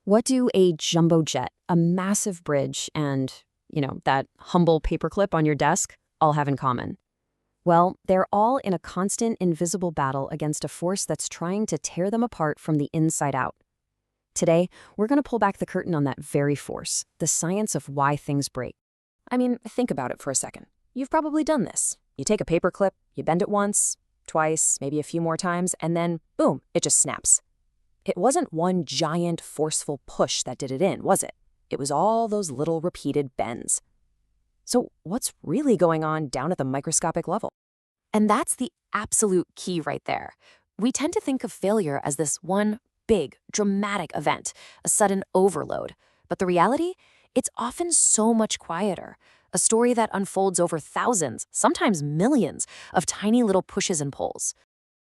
What do a jumbo jet, a massive bridge, and, that humble paperclip on your desk all have in common? Well, they're all in a constant, invisible battle against a force that's trying to tear them apart from the inside out. Today, we're going to pull back the curtain on that very force, the science of why things break. I mean, think about it for a second. You've probably done this. You take a paperclip, you bend it once, twice, maybe a few more times, and then, boom, it just snaps. It wasn't one giant, forceful push that did it in, was it? It was all those little repeated bends. So what's really going on down at the microscopic level? And that's the absolute key right there. We tend to think of failure as this one big, dramatic event, a sudden overload. But the reality? It's often so much quieter. A story that unfolds over thousands, sometimes millions, of tiny little pushes and pulls.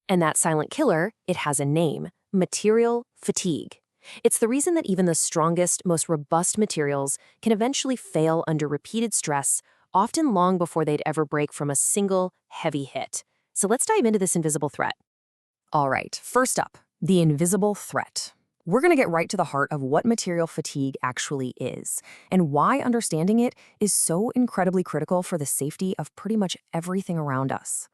And that silent killer, it has a name: material fatigue. It's the reason that even the strongest, most robust materials can eventually fail under repeated stress, often long before they'd ever break from a single, heavy hit. So let's dive into this invisible threat. All right, first up, the invisible threat. We're going to get right to the heart of what material fatigue actually is, and why understanding it is so incredibly critical for the safety of pretty much everything around us.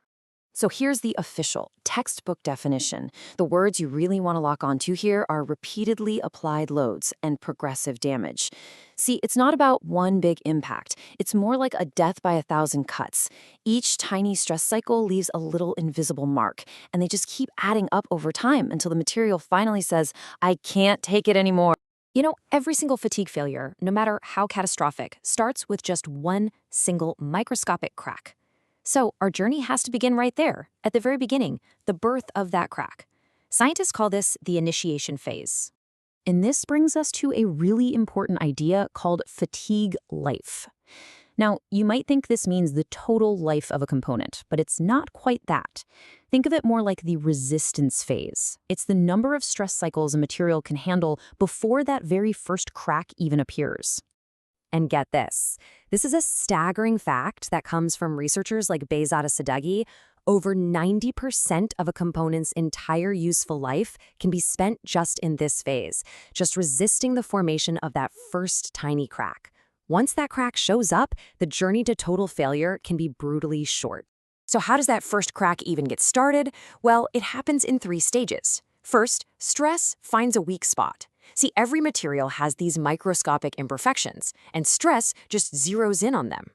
So here's the official textbook definition. The words you really want to lock onto here are repeatedly applied loads and progressive damage. See, it's not about one big impact. It's more like a death by 1,000 cuts. Each tiny stress cycle leaves a little invisible mark, and they just keep adding up over time until the material finally says, I can't take it anymore. Every single fatigue failure, no matter how catastrophic, starts with just one single microscopic crack. So our journey has to begin right there, at the very beginning, the birth of that crack. Scientists call this the initiation phase. And this brings us to a really important idea called fatigue life. Now, you might think this means the total life of a component, but it's not quite that. Think of it more like the resistance phase. It's the number of stress cycles a material can handle before that very first crack even appears. And get this. This is a staggering fact that comes from researchers like Behzad Sadeghi. Over 90% of a component's entire useful life can be spent just in this phase, just resisting the formation of that first tiny crack. Once that crack shows up, the journey to total failure can be brutally short. So how does that first crack even get started? Well, it happens in 3 stages. First, stress finds a weak spot. See, every material has these microscopic imperfections, and stress just zeroes in on them.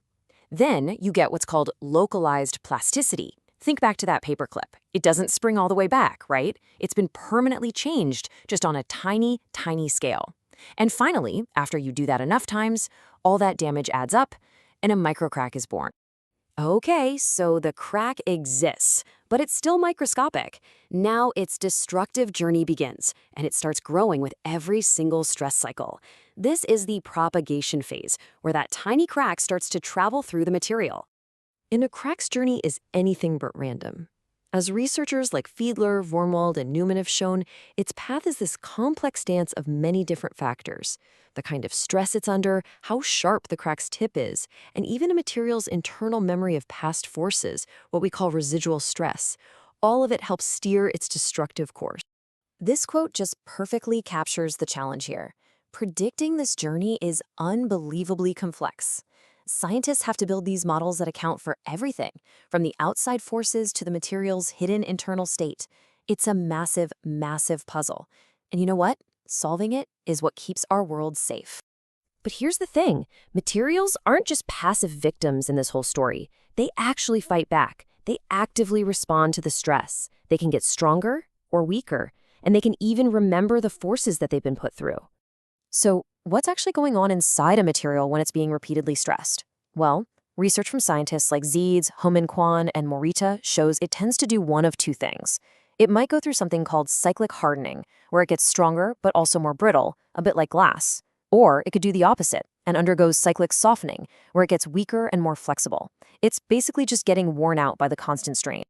Then you get what's called localized plasticity. Think back to that paperclip. It doesn't spring all the way back, right? It's been permanently changed, just on a tiny, tiny scale. And finally, after you do that enough times, all that damage adds up, and a microcrack is born. Okay, so the crack exists, but it's still microscopic. Now its destructive journey begins, and it starts growing with every single stress cycle. This is the propagation phase, where that tiny crack starts to travel through the material. And a crack's journey is anything but random. As researchers like Fiedler, Vormwald, and Newman have shown, its path is this complex dance of many different factors. The kind of stress it's under, how sharp the crack's tip is, and even a material's internal memory of past forces, what we call residual stress. All of it helps steer its destructive course. This quote just perfectly captures the challenge here. Predicting this journey is unbelievably complex. Scientists have to build these models that account for everything, from the outside forces to the material's hidden internal state. It's a massive, massive puzzle. And you know what? Solving it is what keeps our world safe. But here's the thing. Materials aren't just passive victims in this whole story. They actually fight back. They actively respond to the stress. They can get stronger or weaker, and they can even remember the forces that they've been put through. So, what's actually going on inside a material when it's being repeatedly stressed? Well, research from scientists like Zeeds, Homan Kwan, and Morita shows it tends to do one of 2 things. It might go through something called cyclic hardening, where it gets stronger but also more brittle, a bit like glass. Or it could do the opposite and undergoes cyclic softening, where it gets weaker and more flexible. It's basically just getting worn out by the constant strain.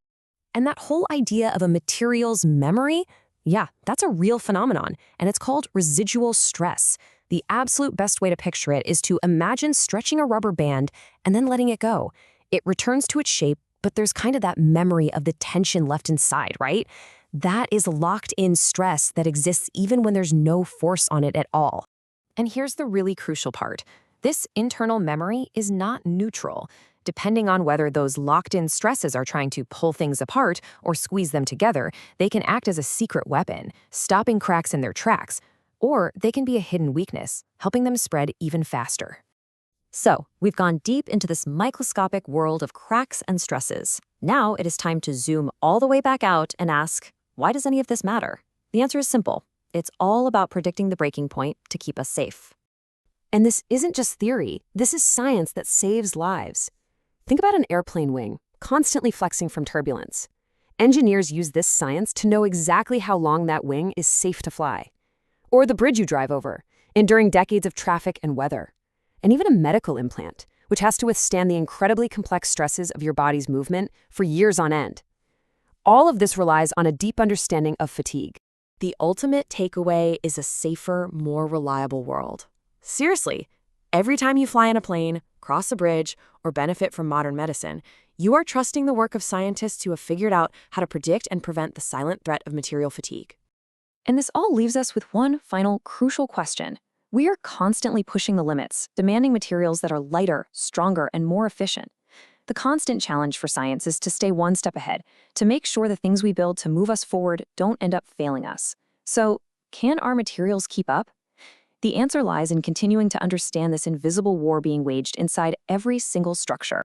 And that whole idea of a material's memory, yeah, that's a real phenomenon, and it's called residual stress. The absolute best way to picture it is to imagine stretching a rubber band and then letting it go. It returns to its shape, but there's kind of that memory of the tension left inside, right? That is locked-in stress that exists even when there's no force on it at all. And here's the really crucial part. This internal memory is not neutral. Depending on whether those locked-in stresses are trying to pull things apart or squeeze them together, they can act as a secret weapon, stopping cracks in their tracks, or they can be a hidden weakness, helping them spread even faster. So, we've gone deep into this microscopic world of cracks and stresses. Now it is time to zoom all the way back out and ask, why does any of this matter? The answer is simple. It's all about predicting the breaking point to keep us safe. And this isn't just theory. This is science that saves lives. Think about an airplane wing, constantly flexing from turbulence. Engineers use this science to know exactly how long that wing is safe to fly. Or the bridge you drive over, enduring decades of traffic and weather. And even a medical implant, which has to withstand the incredibly complex stresses of your body's movement for years on end. All of this relies on a deep understanding of fatigue. The ultimate takeaway is a safer, more reliable world. Seriously, every time you fly in a plane, cross a bridge, or benefit from modern medicine, you are trusting the work of scientists who have figured out how to predict and prevent the silent threat of material fatigue. And this all leaves us with one final crucial question. We are constantly pushing the limits, demanding materials that are lighter, stronger, and more efficient. The constant challenge for science is to stay one step ahead, to make sure the things we build to move us forward don't end up failing us. So, can our materials keep up? The answer lies in continuing to understand this invisible war being waged inside every single structure.